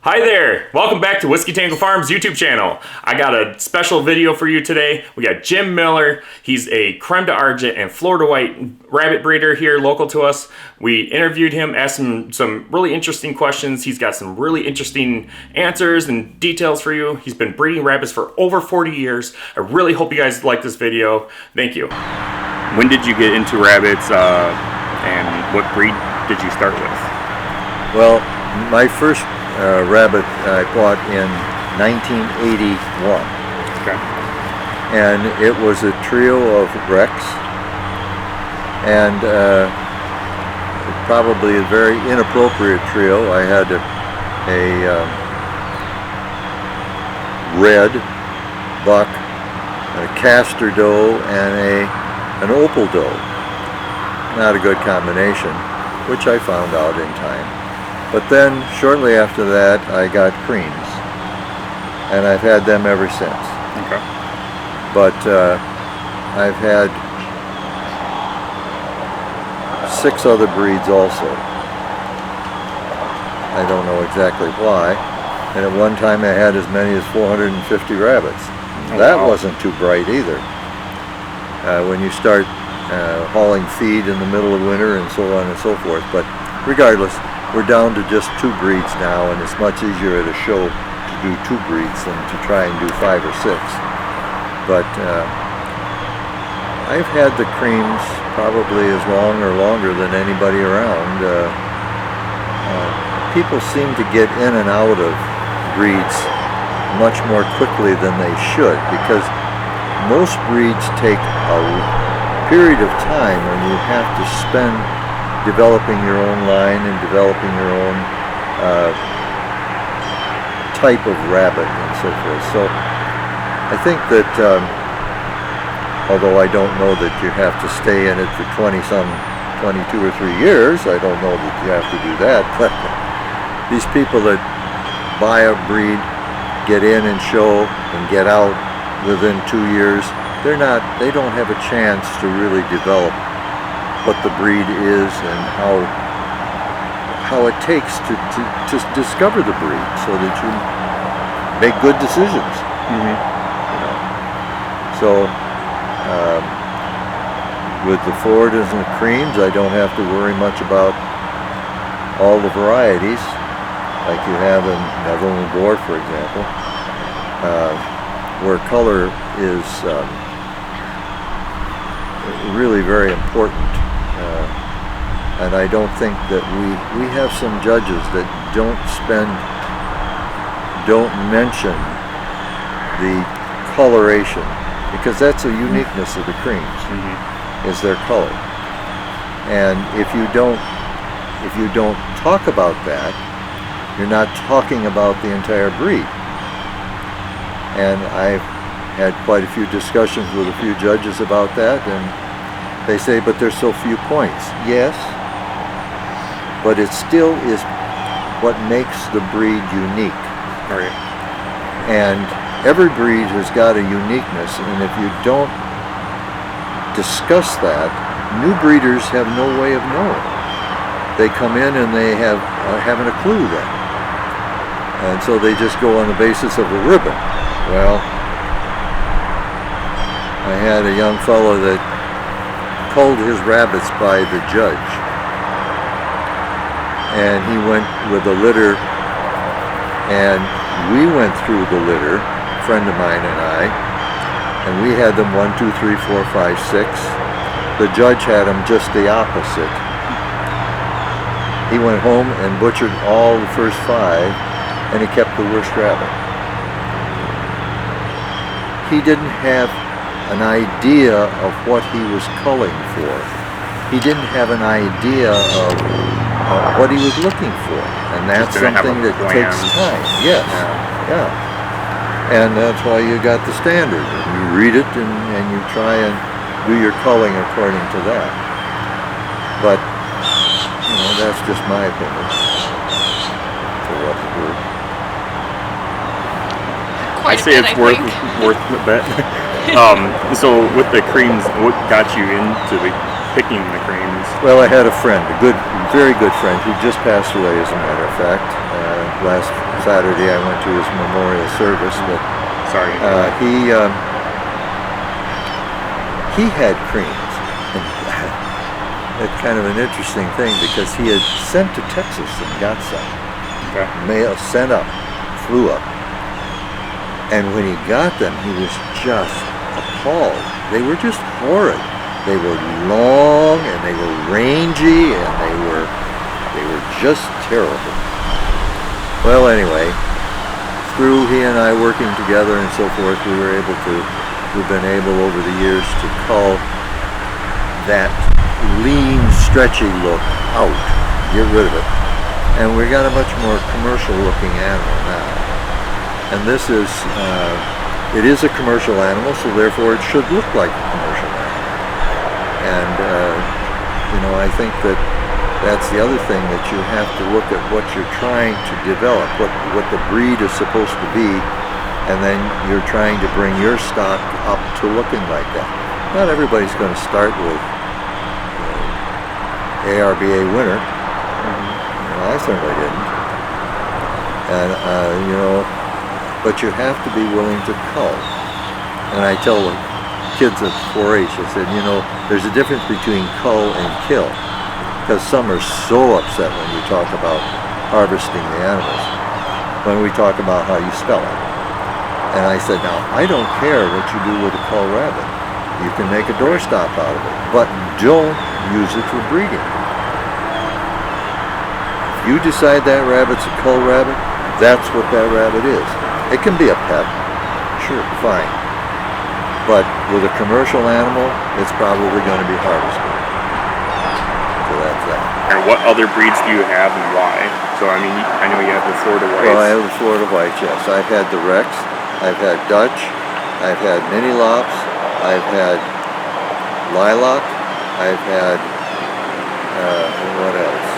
Hi there! Welcome back to Whiskey Tango Farms YouTube channel. I got a special video for you today. We got Jim Miller. He's a Creme d'Argent and Florida White rabbit breeder here local to us. We interviewed him, asked him some really interesting questions. He's got some really interesting answers and details for you. He's been breeding rabbits for over 40 years. I really hope you guys like this video. Thank you. When did you get into rabbits and what breed did you start with? Well, my first rabbit I bought in 1981. Okay. And it was a trio of Rex, and probably a very inappropriate trio. I had a red buck, a castor doe, and an opal doe. Not a good combination, which I found out in time. But then, shortly after that, I got Cremes, and I've had them ever since. Okay. But I've had 6 other breeds also. I don't know exactly why. And at one time, I had as many as 450 rabbits. Oh, that wow. wasn't too bright either. When you start hauling feed in the middle of winter and so on and so forth. But regardless, we're down to just 2 breeds now, and it's much easier at a show to do 2 breeds than to try and do 5 or 6. But I've had the Cremes probably as long or longer than anybody around. People seem to get in and out of breeds much more quickly than they should, because most breeds take a period of time when you have to spend developing your own line and developing your own type of rabbit and so forth. So I think that although I don't know that you have to stay in it for 22 or 3 years, I don't know that you have to do that, but these people that buy a breed, get in and show and get out within 2 years, they don't have a chance to really develop what the breed is and how it takes to discover the breed, so that you make good decisions. Mm-hmm. You know? So with the Floridas and the Cremes, I don't have to worry much about all the varieties like you have in Netherland Boar, for example, where color is really very important. And I don't think that we have some judges that don't mention the coloration, because that's a uniqueness of the Cremes, Mm-hmm. is their color. And if you don't talk about that, you're not talking about the entire breed. And I've had quite a few discussions with a few judges about that, and they say, but there's so few points. Yes, but it still is what makes the breed unique. Right. And every breed has got a uniqueness, and if you don't discuss that, new breeders have no way of knowing. They come in and they haven't a clue then. And so they just go on the basis of a ribbon. Well, I had a young fellow that culled his rabbits by the judge, and he went with a litter, and we went through the litter, a friend of mine and I, and we had them 1, 2, 3, 4, 5, 6. The judge had them just the opposite. He went home and butchered all the first 5, and he kept the worst rabbit. He didn't have an idea of what he was culling for. He didn't have an idea of what he was looking for, and that's something that takes time. Yes, yeah. And that's why you got the standard. You read it and you try and do your culling according to that. But that's just my opinion. For what it's worth. I say it's worth the bet. So with the Cremes, what got you into picking the Cremes? Well, I had a friend, very good friend, who just passed away, as a matter of fact. last Saturday I went to his memorial service, but Sorry. he had creams. And it's kind of an interesting thing because he had sent to Texas and got some. Okay. Mail sent up, flew up. And when he got them, he was just appalled. They were just horrid. They were long and they were rangy and they were just terrible. Well, anyway, through he and I working together and so forth, we've been able over the years to cull that lean, stretchy look out, get rid of it. And we got a much more commercial looking animal now. And this is, it is a commercial animal, so therefore it should look like a commercial animal. And, you know, I think that's the other thing, that you have to look at what you're trying to develop, what the breed is supposed to be, and then you're trying to bring your stock up to looking like that. Not everybody's going to start with ARBA winner. Well, I certainly didn't. And, you know, but you have to be willing to cull. And I tell the kids at 4-H, I said, you know, there's a difference between cull and kill. Because some are so upset when you talk about harvesting the animals, when we talk about how you spell it. And I said, now, I don't care what you do with a cull rabbit. You can make a doorstop out of it, but don't use it for breeding. If you decide that rabbit's a cull rabbit, that's what that rabbit is. It can be a pet, sure, fine. But with a commercial animal, it's probably going to be harvested. So that's that. And what other breeds do you have and why? So, I mean, I know you have the Florida Whites. Well, I have the Florida Whites, yes. I've had the Rex, I've had Dutch, I've had Mini Lops, I've had Lilac, I've had, what else?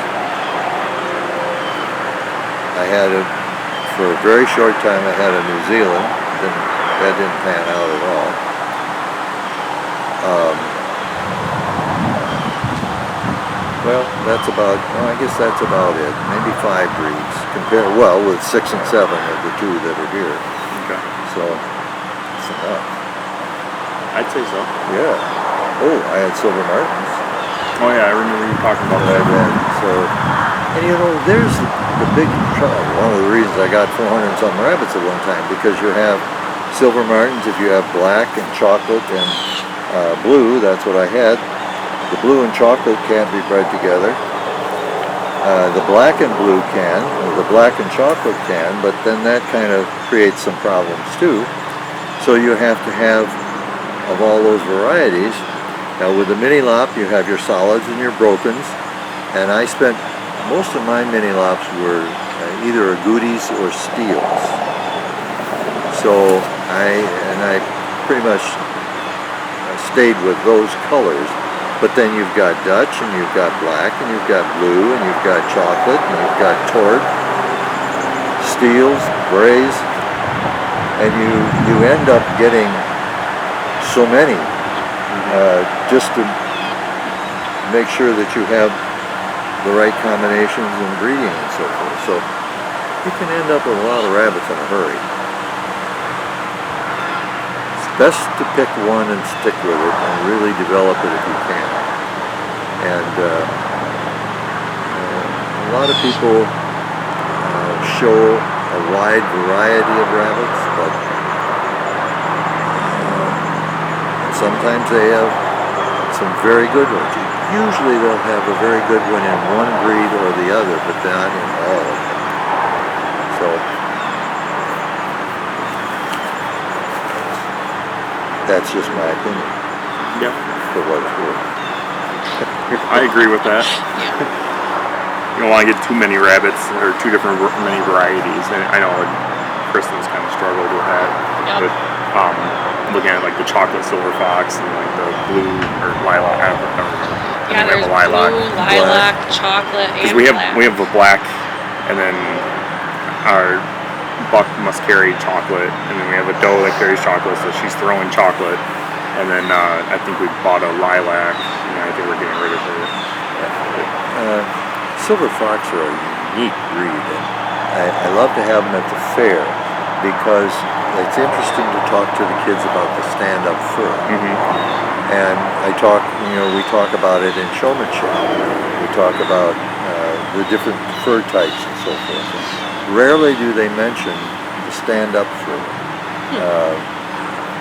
I had for a very short time, I had a New Zealand. That didn't pan out at all. Well, I guess that's about it. Maybe 5 breeds. With 6 and 7 of the 2 that are here. Okay. So, it's enough. I'd say so. Yeah. Oh, I had Silver Martins. Oh yeah, I remember you talking about that. And you know, there's the big trouble. One of the reasons I got 400 and some rabbits at one time, because you have Silver Martins, if you have black and chocolate and blue, that's what I had. The blue and chocolate can't be bred together. The black and blue can, or the black and chocolate can, but then that kind of creates some problems too. So you have to have, of all those varieties, now with the Mini Lop you have your solids and your brokens, and I spent, most of my Mini Lops were either agoutis or steels. So I pretty much stayed with those colors. But then you've got Dutch, and you've got black, and you've got blue, and you've got chocolate, and you've got tort, steels, grays, and you end up getting so many just to make sure that you have the right combinations in breeding and so forth. So you can end up with a lot of rabbits in a hurry. Best to pick one and stick with it and really develop it if you can. And a lot of people show a wide variety of rabbits, but sometimes they have some very good ones. Usually they'll have a very good one in one breed or the other, but not in all of them. So that's just my opinion. Yeah. For what it's worth. I agree with that. You don't want to get too many rabbits or many varieties. And I know Kristin's kind of struggled with that. Yep. But looking at like the chocolate silver fox and like the blue or lilac. I don't remember. Yeah, there's we have a lilac. blue, lilac, chocolate, and we have black. we have a black, and then our buck must carry chocolate, and then we have a doe that carries chocolate, so she's throwing chocolate, and then I think we bought a lilac, and I think we're getting rid of her. Silver fox are a unique breed, and I love to have them at the fair because it's interesting to talk to the kids about the stand-up fur. And we talk about it in showmanship. We talk about the different fur types and so forth. Rarely do they mention the stand-up fur.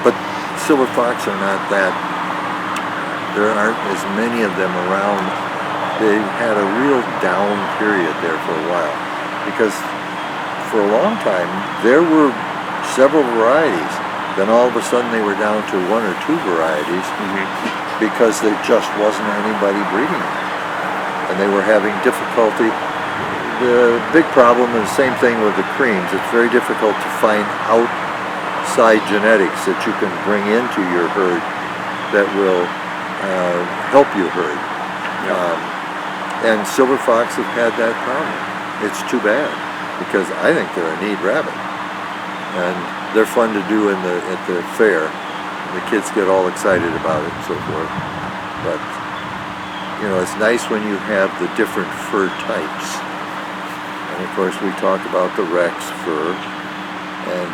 But silver fox are not that. There aren't as many of them around. They had a real down period there for a while because for a long time there were several varieties. Then all of a sudden they were down to 1 or 2 varieties because there just wasn't anybody breeding them. And they were having difficulty. The big problem is the same thing with the creams. It's very difficult to find outside genetics that you can bring into your herd that will help your herd. And silver fox have had that problem. It's too bad because I think they're a neat rabbit. And they're fun to do at the fair. The kids get all excited about it and so forth. But, it's nice when you have the different fur types. And of course we talk about the Rex fur and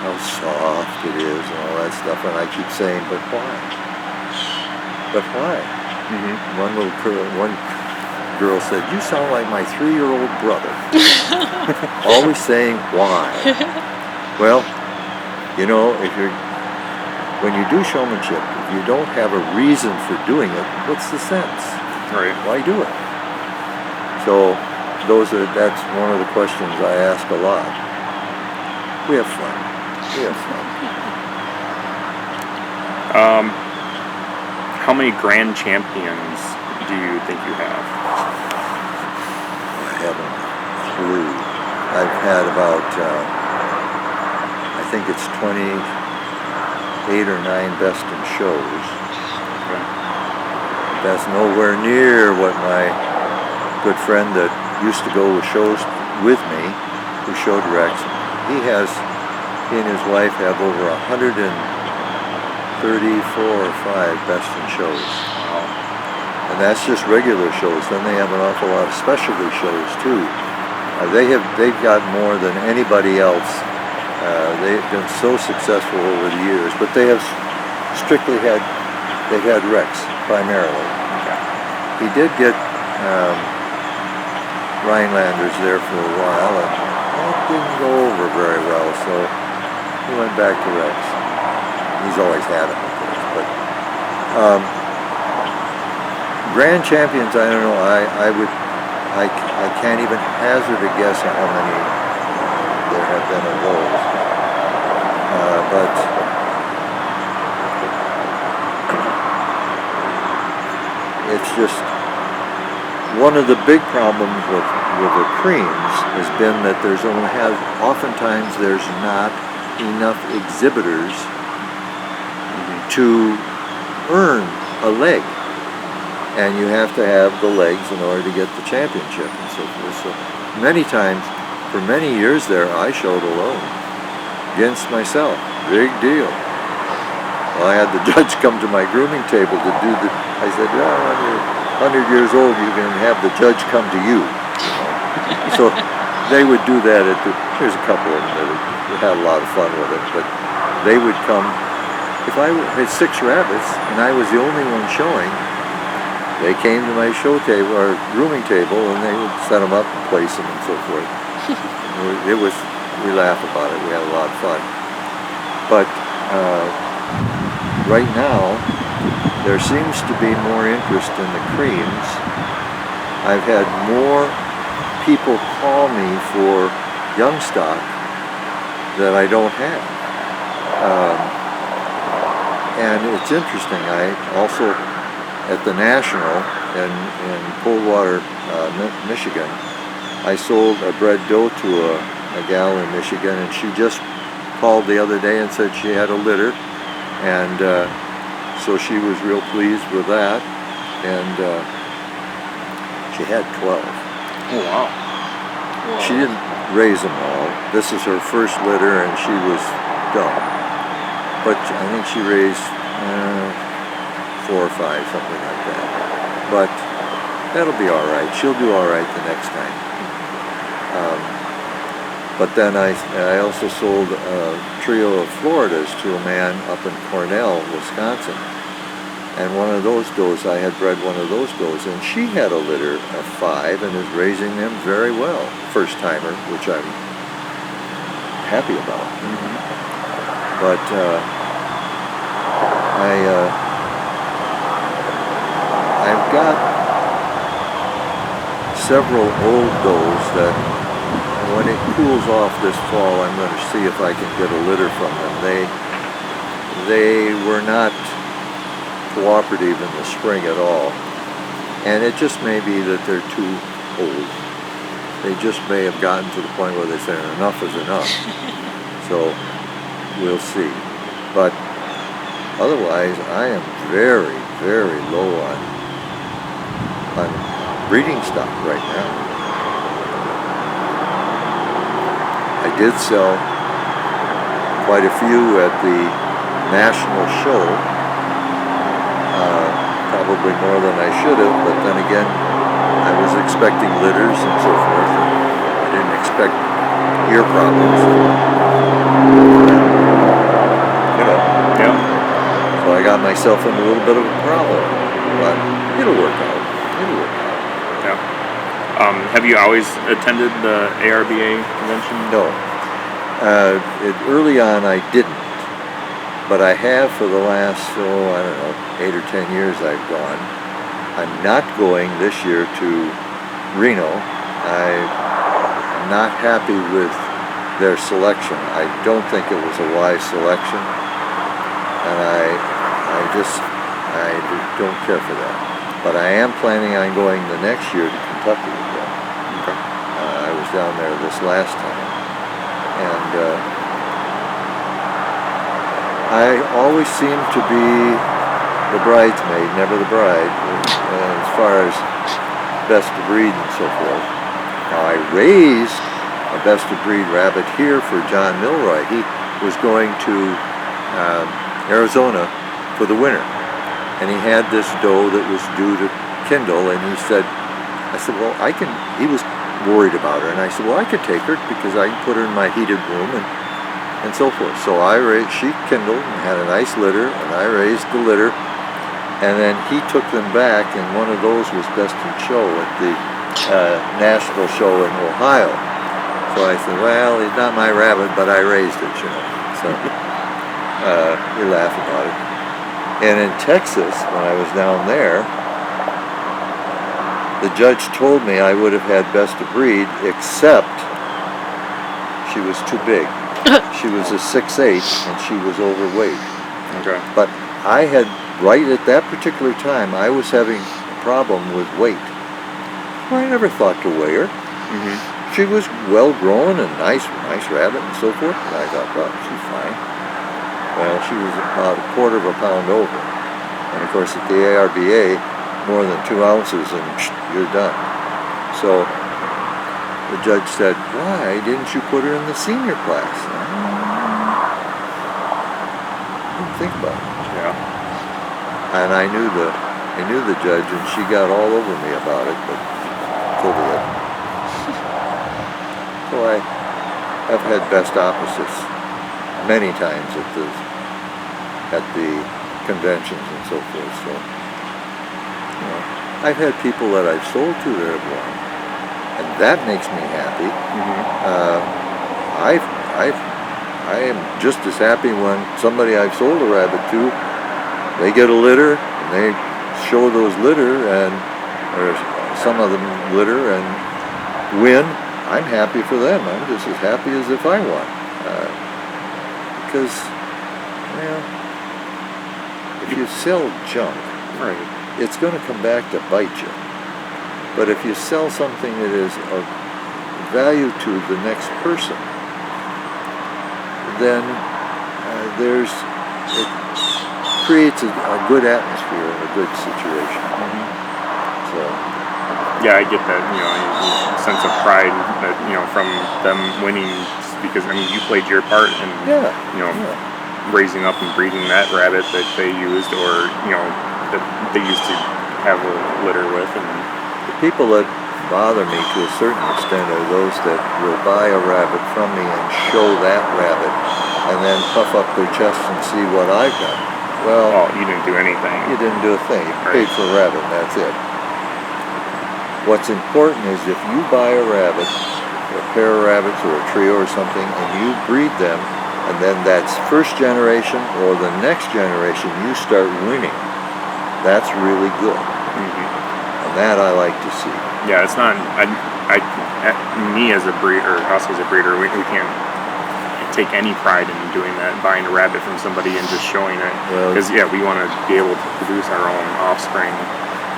how soft it is and all that stuff. And I keep saying, but why? But why? One girl said, "You sound like my 3-year-old brother." Always saying why. Well, when you do showmanship, if you don't have a reason for doing it, what's the sense? Right. Why do it? So that's one of the questions I ask a lot. We have fun. How many grand champions do you think you have? I haven't a clue. I've had about, I think it's 28 or 9 best in shows. Okay. That's nowhere near what my good friend that used to go to shows with me, who showed Rex, he and his wife have over 134 or 5 best in shows. Wow. And that's just regular shows. Then they have an awful lot of specialty shows too. They've got more than anybody else. They've been so successful over the years, but they have strictly had Rex primarily. Okay. He did get Rhinelanders there for a while, and that didn't go over very well, so he went back to Rex. He's always had them, of course, but grand champions, I don't know. I can't even hazard a guess on how many there have been of those. But it's just one of the big problems with the creams has been that oftentimes there's not enough exhibitors to earn a leg. And you have to have the legs in order to get the championship and so forth. So many times, for many years there, I showed alone against myself. Big deal. Well, I had the judge come to my grooming table to do I said, "Well, when you're 100 years old, you can have the judge come to you." So they would do that there's a couple of them that had a lot of fun with it, but they would come. If I had 6 rabbits and I was the only one showing, they came to my show table or grooming table and they would set them up and place them and so forth. We laugh about it. We had a lot of fun. But right now, there seems to be more interest in the creams. I've had more people call me for young stock that I don't have. And it's interesting. I also, at the National in Coldwater, Michigan, I sold a bred doe to a gal in Michigan, and she just called the other day and said she had a litter, and so she was real pleased with that, and she had 12. Oh, wow. She didn't raise them all. This is her first litter, and she was dumb. But I think she raised 4 or 5, something like that. But that'll be all right. She'll do all right the next time. But then I also sold a trio of Floridas to a man up in Cornell, Wisconsin. And one of those does, I had bred one of those does, and she had a litter of 5 and is raising them very well. First timer, which I'm happy about. Mm-hmm. But I've got several old does that when it cools off this fall, I'm going to see if I can get a litter from them. They were not cooperative in the spring at all, and it just may be that they're too old. They just may have gotten to the point where they say enough is enough. So we'll see. But otherwise, I am very, very low on breeding stock right now. I did sell quite a few at the national show. Probably more than I should have, but then again, I was expecting litters and so forth. And I didn't expect ear problems. You know. Yeah. So I got myself in a little bit of a problem, but it'll work out. It'll work out. Yeah. Have you always attended the ARBA convention? No. Early on, I didn't. But I have for the last, I don't know, 8 or 10 years I've gone. I'm not going this year to Reno. I'm not happy with their selection. I don't think it was a wise selection. And I don't care for that. But I am planning on going the next year to Kentucky again. Okay. I was down there this last time. And I always seem to be the bridesmaid, never the bride, as far as best of breed and so forth. Now I raised a best of breed rabbit here for John Milroy. He was going to Arizona for the winter, and he had this doe that was due to kindle, and I said, well, he was worried about her, and I said, well, I could take her because I can put her in my heated room and so forth. So she kindled and had a nice litter, and I raised the litter, and then he took them back, and one of those was best in show at the national show in Ohio. So I said, well, he's not my rabbit, but I raised it, you know. So we laugh about it. And in Texas, when I was down there, the judge told me I would have had best of breed, except she was too big. She was a 6'8", and she was overweight. Okay. But I had, right at that particular time, I was having a problem with weight. Well, I never thought to weigh her. Mm-hmm. She was well grown and nice rabbit and so forth. And I thought, well, she's fine. Well, she was about a quarter of a pound over. And of course, at the ARBA, more than 2 ounces and you're done. So the judge said, why didn't you put her in the senior class? I didn't think about it. Yeah. And I knew the judge, and she got all over me about it, but so be it. So I have had best opposites many times at the conventions and so forth. So, you know, I've had people that I've sold to that have won, and that makes me happy. Mm-hmm. I am just as happy when somebody I've sold a rabbit to, they get a litter and they show those litter or some of them litter and win. I'm happy for them. I'm just as happy as if I won. Because, well, if you sell junk, Right. it's going to come back to bite you. But if you sell something that is of value to the next person, then it creates a good atmosphere and a good situation. Mm-hmm. So, Yeah, I get that, sense of pride that, from them winning, because, you played your part in, raising up and breeding that rabbit that they used, or, that they used to have a litter with. And the people that bother me to a certain extent are those that will buy a rabbit from me and show that rabbit and then puff up their chest and see what I've done. Well, Oh, you didn't do anything. you didn't do a thing. You paid for a rabbit and that's it. What's important is if you buy a rabbit, a pair of rabbits or a trio or something, and you breed them, and then that's first generation or the next generation, you start winning. That's really good. And that I like to see. Yeah, it's not. Me as a breeder, us as a breeder, we can't take any pride in doing that, buying a rabbit from somebody and just showing it. Well, Because we want to be able to produce our own offspring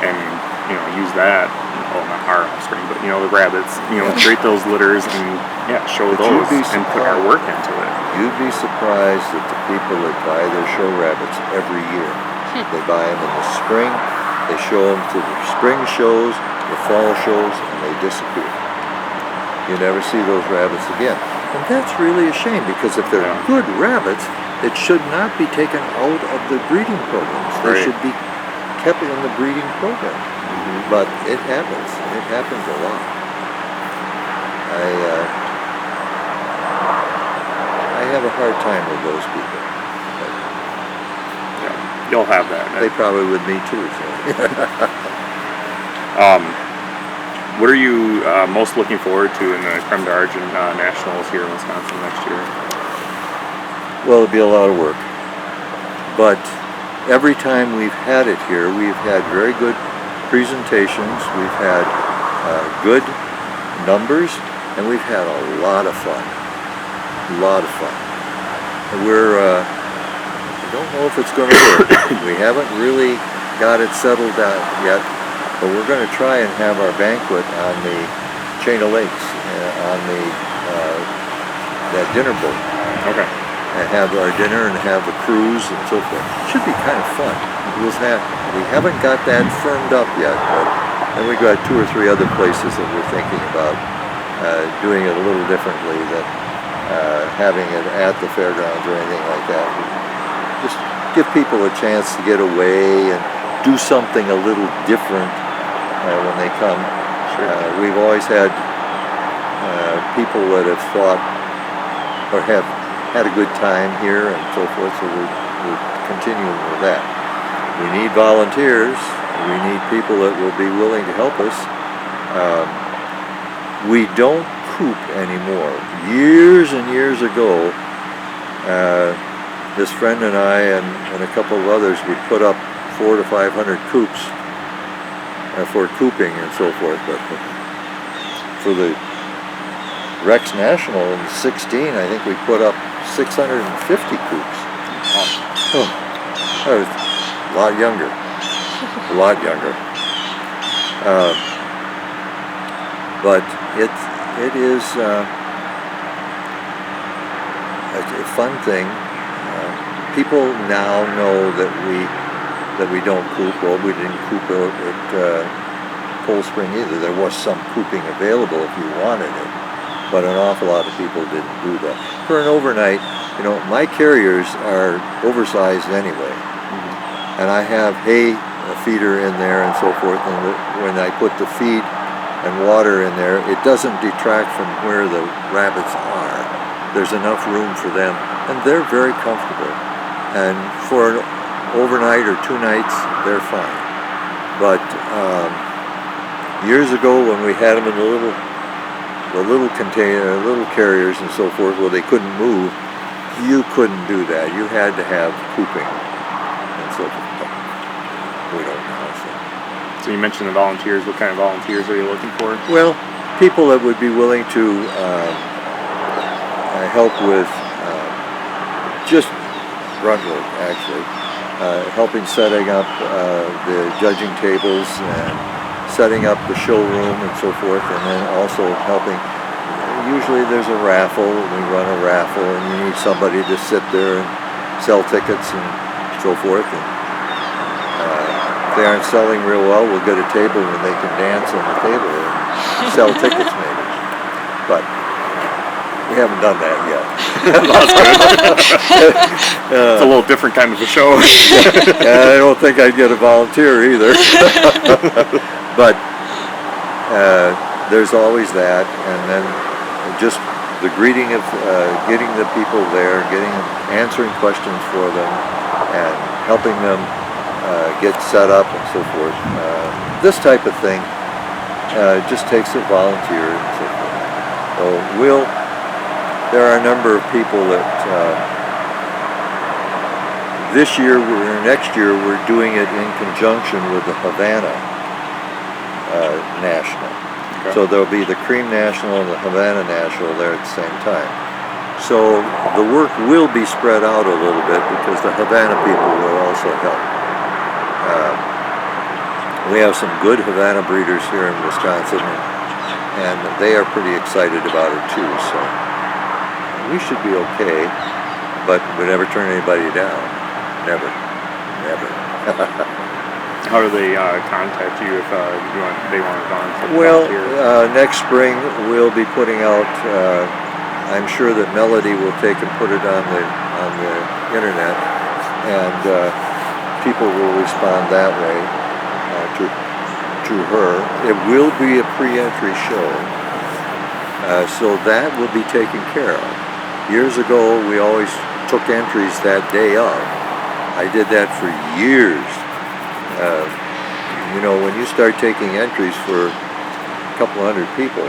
and use that. Well, not our offspring, but the rabbits. Create those litters and show But those you'd be and put our work into it. You'd be surprised at the people that buy their show rabbits every year. They buy them in the spring, they show them to the spring shows, the fall shows, and they disappear. You never see those rabbits again. And that's really a shame, because if they're good rabbits, it should not be taken out of the breeding programs. They Right. should be kept in the breeding program. But it happens. It happens a lot. I have a hard time with those people. You'll have that. They probably would me too. So. What are you most looking forward to in the Creme d'Argent Nationals here in Wisconsin next year? Well, it'll be a lot of work. But every time we've had it here, we've had very good presentations, we've had good numbers, and we've had a lot of fun. A lot of fun. I don't know if it's going to work. We haven't really got it settled out yet, but we're going to try and have our banquet on the chain of lakes, on that dinner boat. Okay. And have our dinner and have the cruise and so forth. Should be kind of fun. We haven't got that firmed up yet, but then we've got 2 or 3 other places that we're thinking about doing it a little differently than having it at the fairgrounds or anything like that. Just give people a chance to get away and do something a little different when they come. Sure. We've always had people that have thought or have had a good time here and so forth, so we're continuing with that. We need volunteers. We need people that will be willing to help us. We don't coop anymore. Years and years ago, this friend and I and a couple of others would put up 400 to 500 coops for cooping and so forth, but for the Rex National in 16, I think we put up 650 coops. Oh, I was a lot younger. A lot younger. But it is a fun thing. People now know that we don't coop. Well, we didn't coop at Cold Spring either. There was some cooping available if you wanted it, but an awful lot of people didn't do that. For an overnight, my carriers are oversized anyway, and I have hay feeder in there and so forth, and when I put the feed and water in there, it doesn't detract from where the rabbits are. There's enough room for them, and they're very comfortable. And for an overnight or 2 nights, they're fine. But years ago, when we had them in the little container, little carriers and so forth, where they couldn't move, you couldn't do that. You had to have cooping and so forth. But we don't now. So you mentioned the volunteers. What kind of volunteers are you looking for? Well, people that would be willing to help with just grunt work, actually. Helping setting up the judging tables and setting up the showroom and so forth, and then also helping. Usually there's a raffle, we run a raffle, and you need somebody to sit there and sell tickets and so forth. And if they aren't selling real well, we'll get a table and they can dance on the table and sell tickets maybe. But we haven't done that yet. It's a little different kind of a show. I don't think I'd get a volunteer either. But there's always that, and then just the greeting of getting the people there, answering questions for them, and helping them get set up and so forth. This type of thing just takes a volunteer and so forth. So there are a number of people that this year or next year we're doing it in conjunction with the Havana National. Okay. So there'll be the Creme National and the Havana National there at the same time. So the work will be spread out a little bit because the Havana people will also help. We have some good Havana breeders here in Wisconsin, and they are pretty excited about it too. So we should be okay, but we never turn anybody down. Never. How do they contact you if they want to volunteer? Well, next spring we'll be putting out. I'm sure that Melody will take and put it on the internet, and people will respond that way to her. It will be a pre-entry show, so that will be taken care of. Years ago, we always took entries that day of. I did that for years. When you start taking entries for a couple hundred people,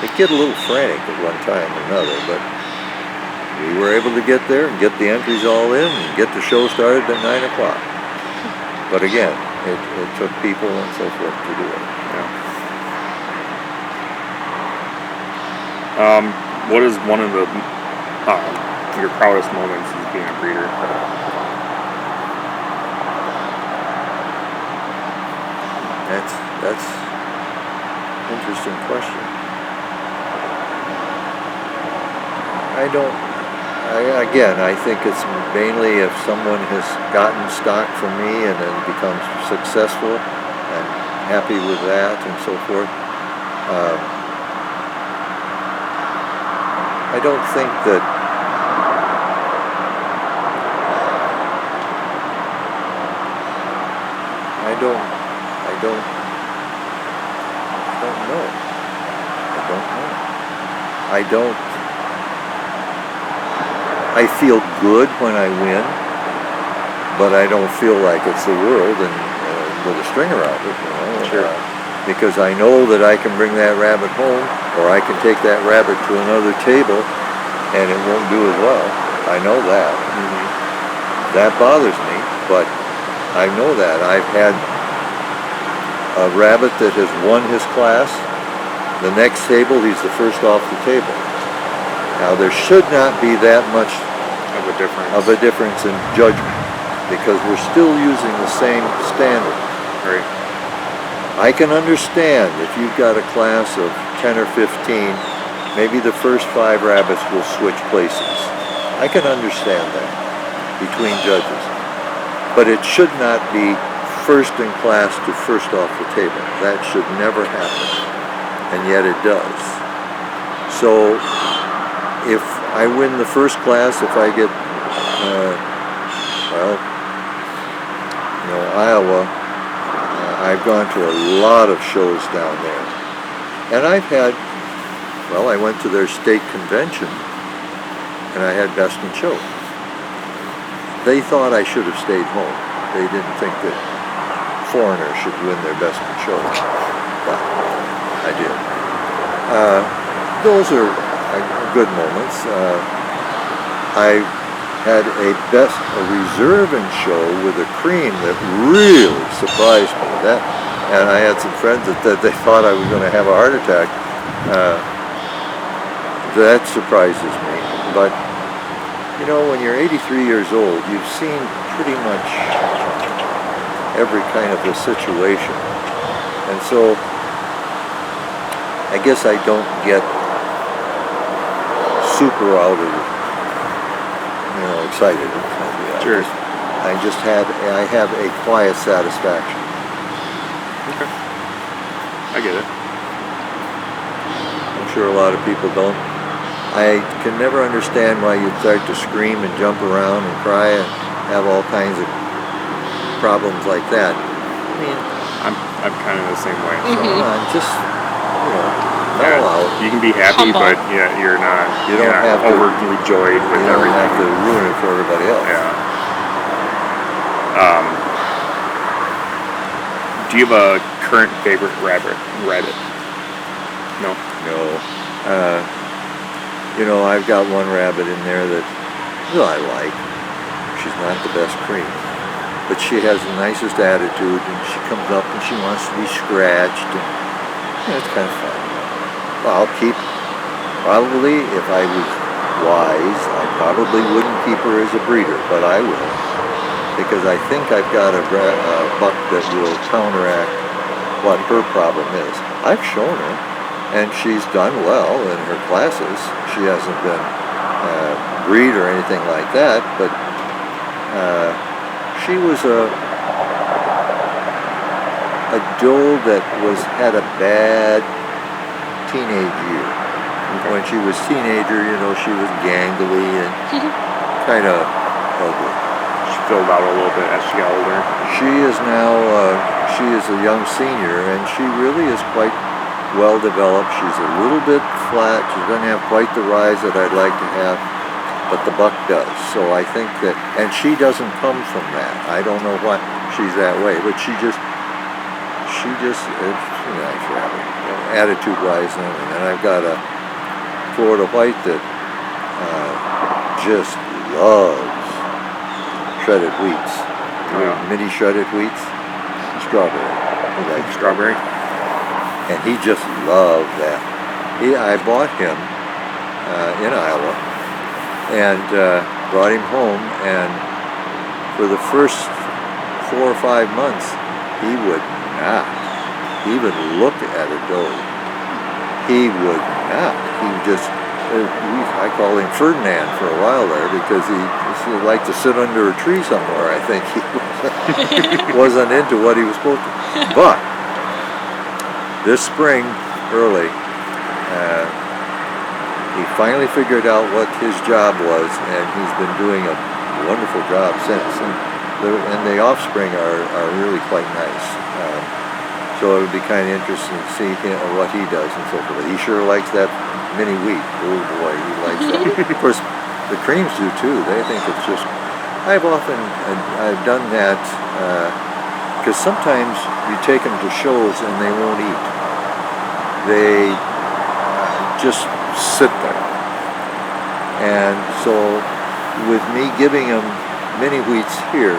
it get a little frantic at one time or another, but we were able to get there and get the entries all in and get the show started at 9 o'clock. But again, it took people and so forth to do it. Yeah. What is one of your proudest moments as being a breeder? That's an interesting question. I think it's mainly if someone has gotten stock from me and then becomes successful and happy with that and so forth. I don't think that I don't know. I feel good when I win, but I don't feel like it's the world and with a string around it, Sure. Because I know that I can bring that rabbit home, or I can take that rabbit to another table, and it won't do as well. I know that. Mm-hmm. That bothers me, but I know that. I've had a rabbit that has won his class. The next table, he's the first off the table. Now, there should not be that much of a difference in judgment because we're still using the same standard. Right. I can understand if you've got a class of 10 or 15, maybe the first 5 rabbits will switch places. I can understand that between judges. But it should not be first in class to first off the table. That should never happen. And yet it does. So if I win the first class, if I get, Iowa, I've gone to a lot of shows down there. And I went to their state convention, and I had best in show. They thought I should have stayed home. They didn't think that foreigners should win their best in show. But I did. Those are good moments. I had a reserve in show with a Creme that really surprised me. And I had some friends that they thought I was going to have a heart attack. That surprises me. But when you're 83 years old, you've seen pretty much every kind of a situation. And so I guess I don't get super out of it, excited. Sure. I have a quiet satisfaction. Okay. I get it. I'm sure a lot of people don't. I can never understand why you'd start to scream and jump around and cry and have all kinds of problems like that. I mean, I'm kind of the same way. Come on, just mellow out. You can be happy, Humble. but yeah, you're not. You don't not have to- overly joyed with You don't everything. have to ruin it for everybody else. Yeah. Do you have a current favorite rabbit? No. No. I've got one rabbit in there that I like. She's not the best Creme, but she has the nicest attitude, and she comes up and she wants to be scratched, and it's kind of fun. Well, probably, if I was wise, I probably wouldn't keep her as a breeder, but I will, because I think I've got a buck that will counteract what her problem is. I've shown her, and she's done well in her classes. She hasn't been breed or anything like that, but she was a doe that had a bad teenage year. When she was teenager, she was gangly and kind of ugly. She filled out a little bit as she got older. She is now, she is a young senior, and she really is quite well developed. She's a little bit flat. She doesn't have quite the rise that I'd like to have, but the buck does. So I think that, and she doesn't come from that. I don't know why she's that way, but she just, it's a nice rabbit, attitude-wise and everything. And I've got a Florida white that just loves shredded wheats. Mini shredded wheats, strawberry. He likes Strawberry. and he just loved that. I bought him in Iowa and brought him home, and for the first 4 or 5 months, he would not even look at a doe. He would not. He just, I call him Ferdinand for a while there, because he liked to sit under a tree somewhere. I think he wasn't into what he was supposed to. But this spring, early, he finally figured out what his job was, and he's been doing a wonderful job since. And the offspring are really quite nice. So it would be kind of interesting to see what he does and so forth. He sure likes that mini wheat. Oh boy, he likes that. Of course, the Cremes do too. They think it's just. I've done that because sometimes you take them to shows and they won't eat. They just sit there. And so with me giving them mini wheats here,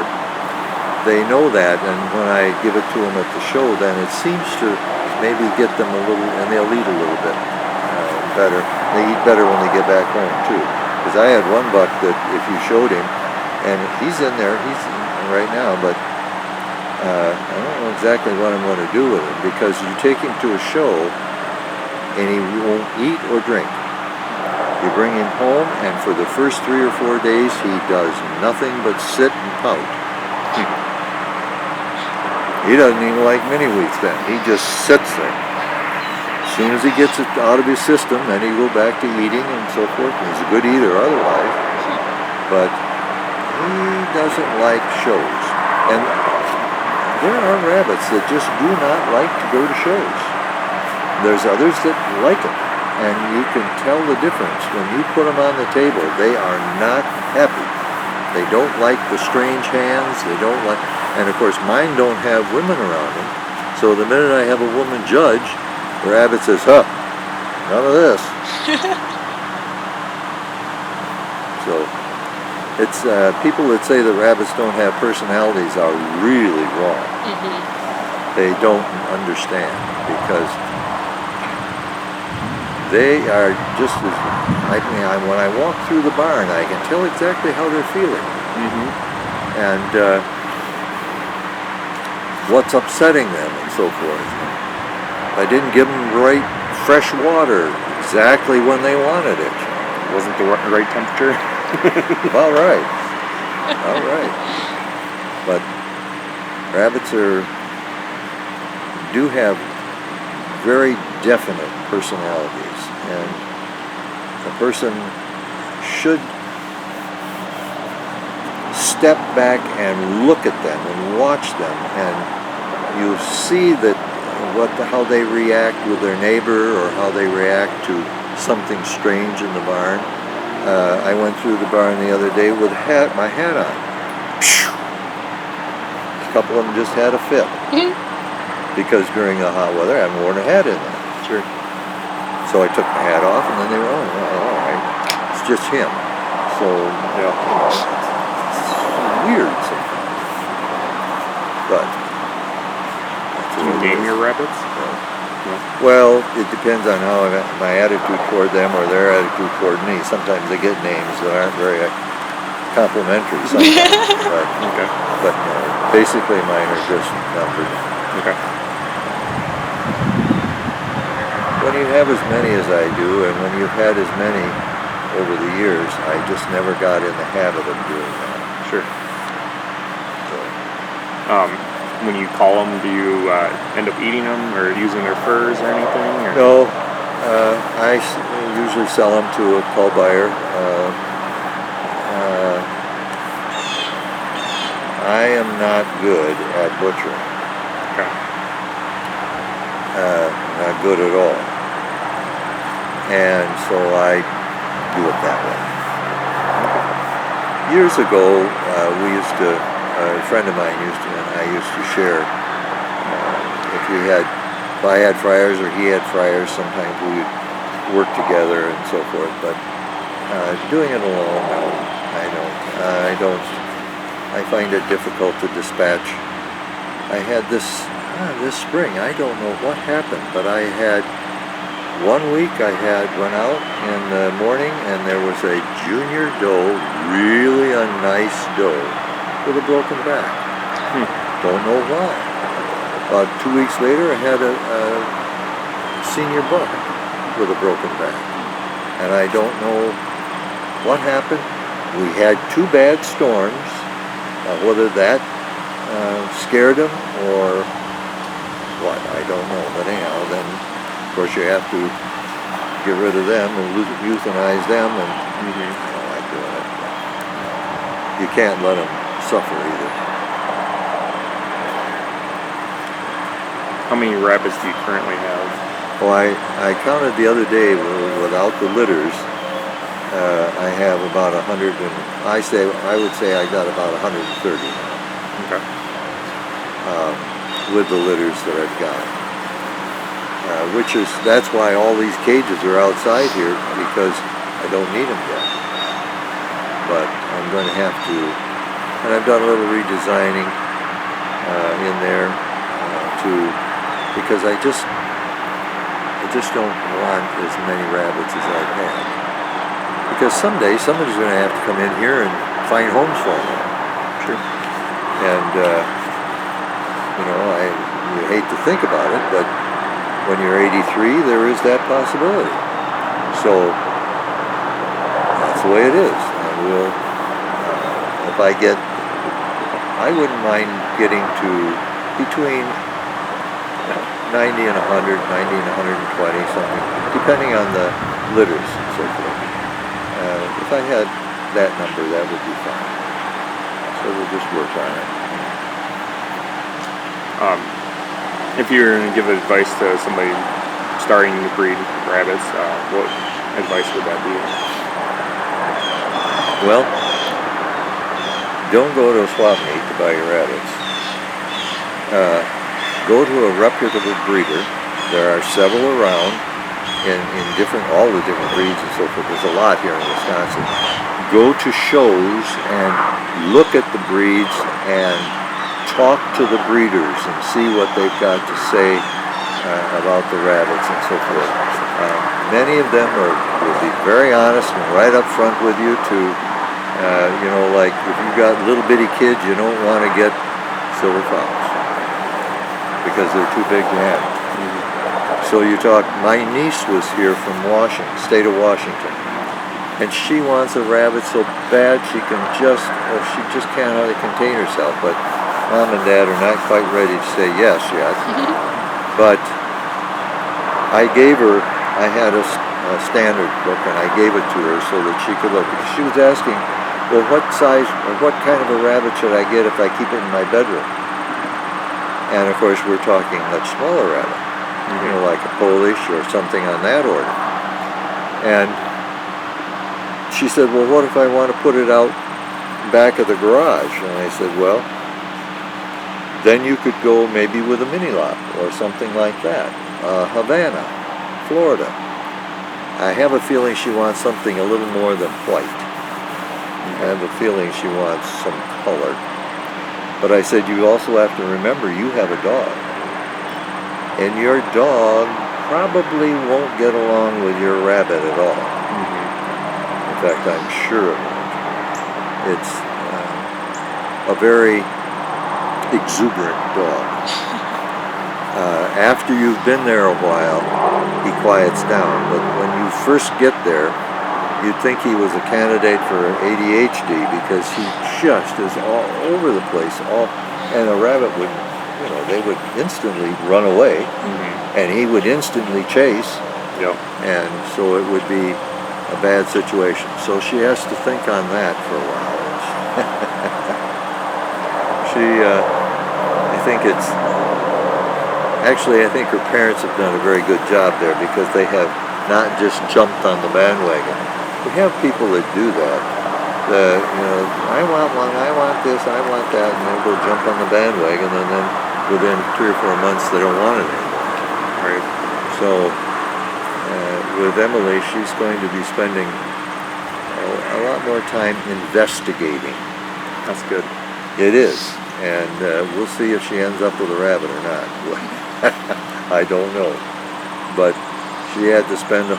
they know that, and when I give it to them at the show, then it seems to maybe get them a little, and they'll eat a little bit better. They eat better when they get back home too. Because I had one buck that if you showed him, and he's in there, he's in right now, but I don't know exactly what I'm going to do with him, because you take him to a show and he won't eat or drink. You bring him home, and for the first 3 or 4 days he does nothing but sit and pout. He doesn't even like mini wheats then. He just sits there. As soon as he gets it out of his system, then he go back to eating and so forth. And he's a good eater otherwise. But he doesn't like shows. And there are rabbits that just do not like to go to shows. There's others that like it. And you can tell the difference. When you put them on the table, they are not happy. They don't like the strange hands. They don't like... And of course, mine don't have women around them. So the minute I have a woman judge, the rabbit says, "Huh, none of this." So it's people that say the rabbits don't have personalities are really wrong. They don't understand, because they are just as. When I walk through the barn, I can tell exactly how they're feeling, and what's upsetting them and so forth. I didn't give them right fresh water exactly when they wanted it. Wasn't the right temperature? All right. But rabbits do have very definite personalities, and a person should step back and look at them and watch them, and you see that how they react with their neighbor or how they react to something strange in the barn. I went through the barn the other day with my hat on. A couple of them just had a fit because during the hot weather I haven't worn a hat in there. Sure. So I took my hat off and then they were, well, all right, it's just him. So, Yeah. it's weird sometimes. But Do you name your rabbits? well, it depends on how my attitude toward them or their attitude toward me. Sometimes they get names that aren't very complimentary sometimes. Okay. But no, basically mine are just numbered. Okay. When you have as many as I do, and when you've had as many over the years, I just never got in the habit of doing that. Sure. When you call them, do you end up eating them or using their furs or anything? Or? No, I usually sell them to a cull buyer. I am not good at butchering. Okay. Not good at all. And so I do it that way. Years ago, a friend of mine and I used to share, if I had fryers or he had fryers, sometimes we would work together and so forth, but doing it alone, no, I don't. I find it difficult to dispatch. I had this spring, I don't know what happened, but I had 1 week went out in the morning and there was a junior doe, really a nice doe, with a broken back. Don't know why. About 2 weeks later I had a senior buck with a broken back. And I don't know what happened. We had 2 bad storms. Whether that scared them or what, I don't know. But anyhow, then of course you have to get rid of them and euthanize them, and I don't like doing it. You can't let them suffer either. How many rabbits do you currently have? Well, I counted the other day without the litters. I have about 100, and I would say I got about 130 now. Okay. With the litters that I've got, that's why all these cages are outside here, because I don't need them yet. But I'm going to have to, and I've done a little redesigning in there because I just don't want as many rabbits as I've had. Because someday somebody's going to have to come in here and find homes for them. Sure. And you hate to think about it, but when you're 83, there is that possibility. So that's the way it is. And I wouldn't mind getting to between 90 and 100, 90 and 120, something, depending on the litters and so forth. If I had that number, that would be fine. So we'll just work on it. If you were going to give advice to somebody starting to breed rabbits, what advice would that be? Well, don't go to a swap meet to buy your rabbits. Go to a reputable breeder. There are several around in all the different breeds and so forth. There's a lot here in Wisconsin. Go to shows and look at the breeds and talk to the breeders and see what they've got to say about the rabbits and so forth. Many of them will be very honest and right up front with you to, like if you've got little bitty kids, you don't want to get silver fowls because they're too big to have. So my niece was here from state of Washington, and she wants a rabbit so bad she just can't hardly contain herself, but Mom and Dad are not quite ready to say yes yet. But I had a standard book, and I gave it to her so that she could look, because she was asking, well, what size or what kind of a rabbit should I get if I keep it in my bedroom? And of course, we're talking much smaller rabbit, you know, like a Polish or something on that order. And she said, well, what if I want to put it out back of the garage? And I said, well, then you could go maybe with a mini lop or something like that. Havana, Florida. I have a feeling she wants something a little more than white. I have a feeling she wants some color. But I said, you also have to remember you have a dog. And your dog probably won't get along with your rabbit at all. In fact, I'm sure it won't. It's a very exuberant dog. After you've been there a while, he quiets down. But when you first get there, you'd think he was a candidate for ADHD because he just is all over the place. And a rabbit would, you know, they would instantly run away, and he would instantly chase. Yep. And so it would be a bad situation. So she has to think on that for a while. I think her parents have done a very good job there because they have not just jumped on the bandwagon. We have people that do that. You know, I want one, I want this, I want that, and they go jump on the bandwagon, and then within 3 or 4 months they don't want it anymore. Right. So with Emily, she's going to be spending a lot more time investigating. That's good. It is, and we'll see if she ends up with a rabbit or not. I don't know, but she had to spend a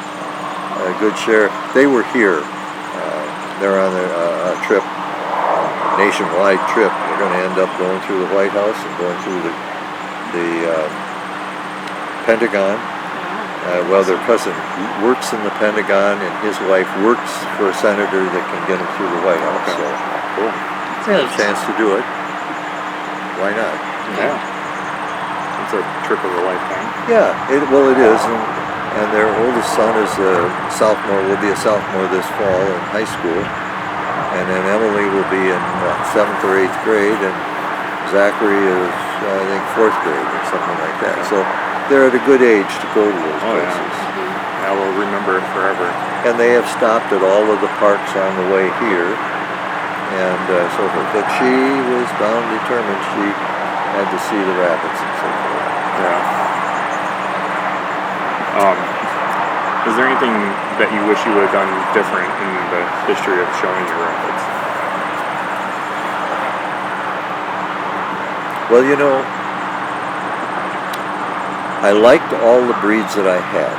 good share. They were here. They're on a trip, nationwide trip. They're going to end up going through the White House and going through the Pentagon. Well, their cousin works in the Pentagon, and his wife works for a senator that can get him through the White House. Okay. So, cool. They had a chance to do it. Why not? Yeah. It's a trip of a lifetime. Yeah, it is, and their oldest son is a sophomore, will be a sophomore this fall in high school, and then Emily will be in 7th or 8th grade, and Zachary is, I think, 4th grade or something like that. So they're at a good age to go to those places. Yeah. I will remember it forever. And they have stopped at all of the parks on the way here, and so forth. But she was bound, determined she had to see the rabbits and so forth. Yeah. Is there anything that you wish you would have done different in the history of showing your rabbits? Well, you know, I liked all the breeds that I had.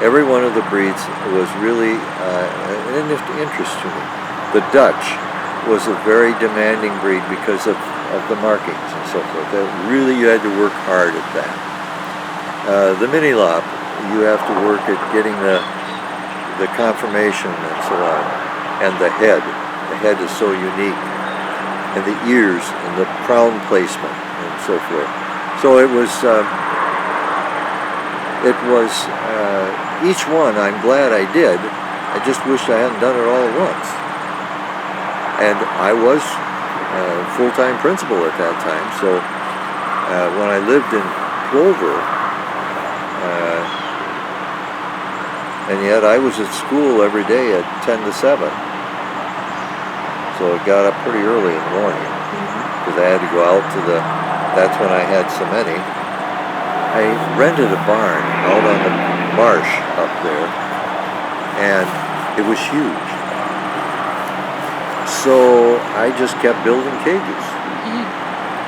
Every one of the breeds was really an interest to me. The Dutch was a very demanding breed because of the markings and so forth. Really, you had to work hard at that. The mini lop, you have to work at getting the conformation and so on, and the head. The head is so unique, and the ears and the crown placement and so forth. So it was each one I'm glad I did. I just wished I hadn't done it all at once. And I was full-time principal at that time. So when I lived in Clover, and yet I was at school every day at 10 to 7. So it got up pretty early in the morning because I had to go out to that's when I had so many. I rented a barn out on the marsh up there, and it was huge. So I just kept building cages.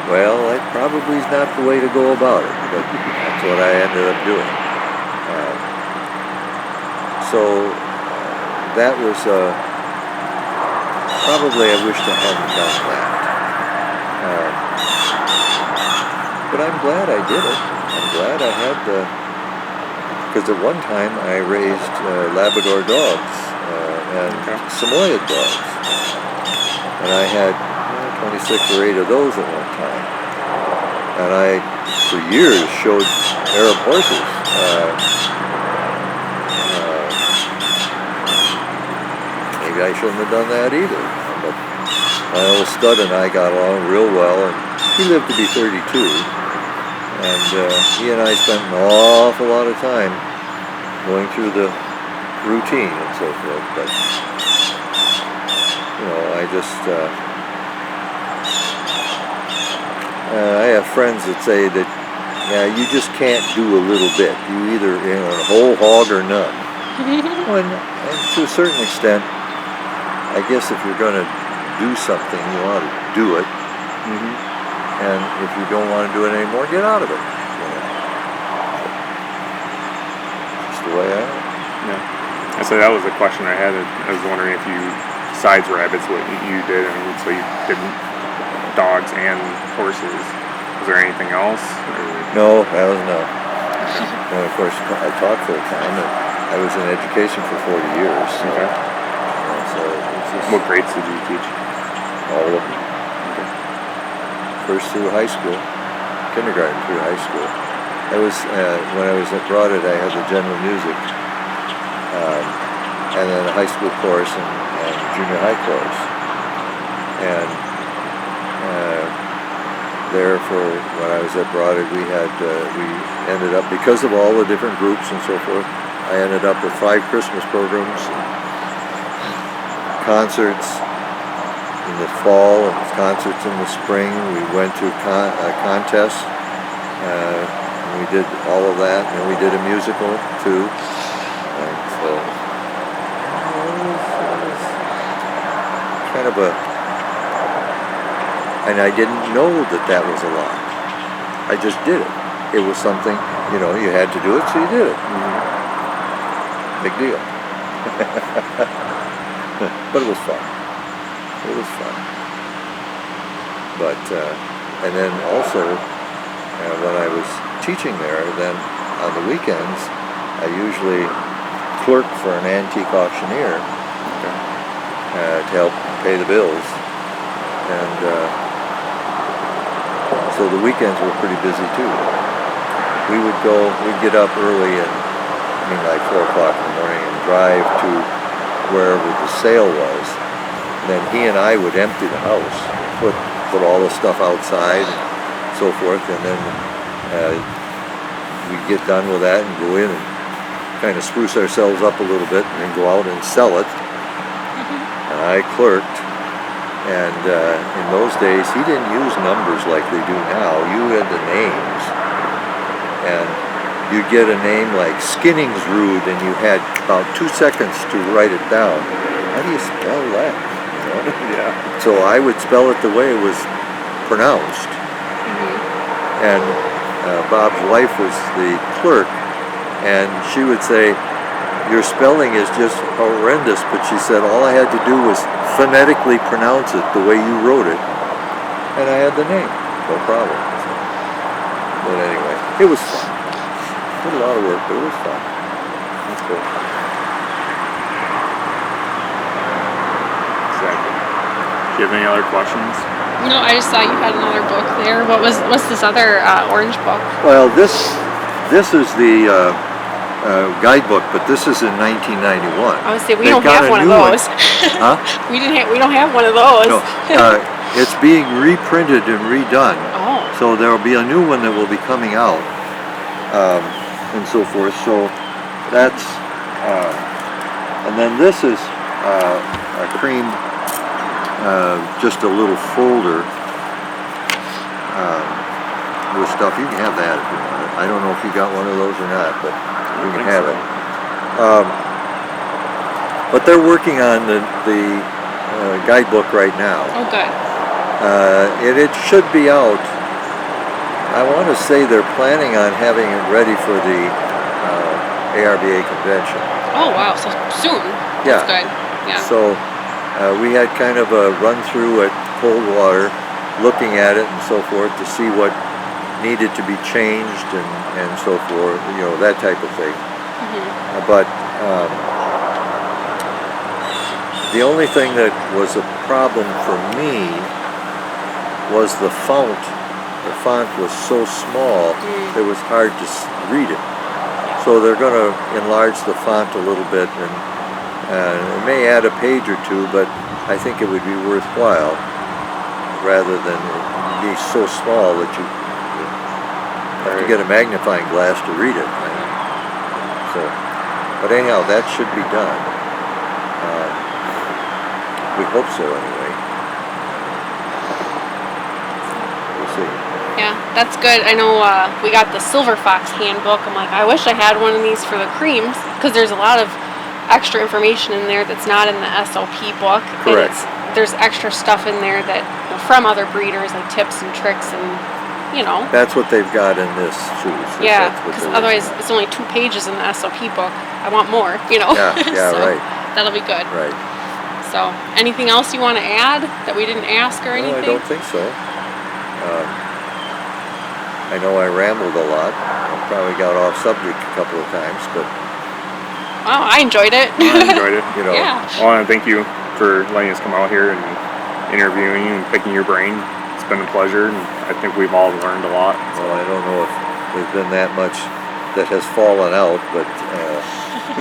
Well, that probably is not the way to go about it, but that's what I ended up doing. That was probably I wished I hadn't done that. But I'm glad I did it. I'm glad I had because at one time I raised Labrador dogs and Samoyed dogs. And I had 26 or 8 of those at one time. And I, for years, showed Arab horses. Maybe I shouldn't have done that either. But my old stud and I got along real well, and he lived to be 32, and he and I spent an awful lot of time going through the routine and so forth. But you know, I just I have friends that say that, yeah, you just can't do a little bit. You either, you know, a whole hog or none. Well, and to a certain extent, I guess if you're going to do something, you ought to do it. And if you don't want to do it anymore, get out of it. You know? Just the way I am. Yeah. So that was the question I had. I was wondering if you, besides rabbits, what you did, and so you did dogs and horses. Was there anything else? Or? No, that was no. And of course, I taught full time, and I was in education for 40 years. So, okay. So it's just what grades did you teach? All of them. Okay. First through high school, kindergarten through high school. I was when I was at Broadhead, I had the general music, and then a high school course and junior high course, and there for when I was at Broadhead, we ended up, because of all the different groups and so forth, I ended up with 5 Christmas programs, concerts in the fall and concerts in the spring. We went to contests. We did all of that, and we did a musical too. And so it was kind of a, and I didn't know that was a lot. I just did it. It was something, you know, you had to do it, so you did it. Big deal. But it was fun. It was fun. But, and then also, when I was teaching there, then on the weekends, I usually clerked for an antique auctioneer to help pay the bills. And so the weekends were pretty busy too. We'd get up early and, like 4 o'clock in the morning, and drive to wherever the sale was. And then he and I would empty the house, put all the stuff outside and so forth, and then we'd get done with that and go in and kind of spruce ourselves up a little bit and then go out and sell it. And I clerked, and in those days he didn't use numbers like they do now. You had the names, and you'd get a name like Skinningsrud, and you had about 2 seconds to write it down. How do you spell that? You know? Yeah. So I would spell it the way it was pronounced. And Bob's wife was the clerk, and she would say, "Your spelling is just horrendous," but she said all I had to do was phonetically pronounce it the way you wrote it, and I had the name, no problem. But anyway, it was fun. It was a lot of work, but it was fun. That's cool. Exactly. Do you have any other questions? No, I just saw you had another book there. What's this other orange book? Well, this is the guidebook, but this is in 1991. I would say we don't have one of those. Huh? We don't have one of those. No, it's being reprinted and redone. Oh. So there will be a new one that will be coming out, and so forth. So that's, and then this is a Creme, just a little folder with stuff. You can have that if you want it. I don't know if you got one of those or not, but you can have it. But they're working on the guidebook right now. Oh, good. It should be out. I want to say they're planning on having it ready for the ARBA Convention. Oh, wow. So soon. Yeah. That's good. Yeah. So we had kind of a run through at Coldwater, looking at it and so forth to see what needed to be changed and so forth, you know, that type of thing. But the only thing that was a problem for me was the font. The font was so small, it was hard to read it. So they're going to enlarge the font a little bit, and it may add a page or two, but I think it would be worthwhile rather than be so small that you have to get a magnifying glass to read it. So, but anyhow, that should be done. We hope so anyway. We'll see. Yeah, that's good. I know we got the Silver Fox handbook. I'm like, I wish I had one of these for the creams, because there's a lot of extra information in there that's not in the SOP book. Correct. And there's extra stuff in there that from other breeders, like tips and tricks, and you know. That's what they've got in this too. So Yeah, that's what because they're otherwise looking it's only 2 pages in the SOP book. I want more, you know. at. Yeah, So right, that'll be good. right. So, anything else you want to add that we didn't ask or anything? No, I don't think so. I know I rambled a lot. I probably got off subject a couple of times, but Wow, I enjoyed it. I enjoyed it. you know, Yeah. I want to thank you for letting us come out here and interviewing you and picking your brain. It's been a pleasure, and I think we've all learned a lot. well, I don't know if there's been that much that has fallen out, but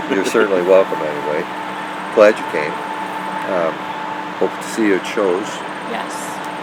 you're certainly welcome anyway. Glad you came. Hope to see you at shows. Yes.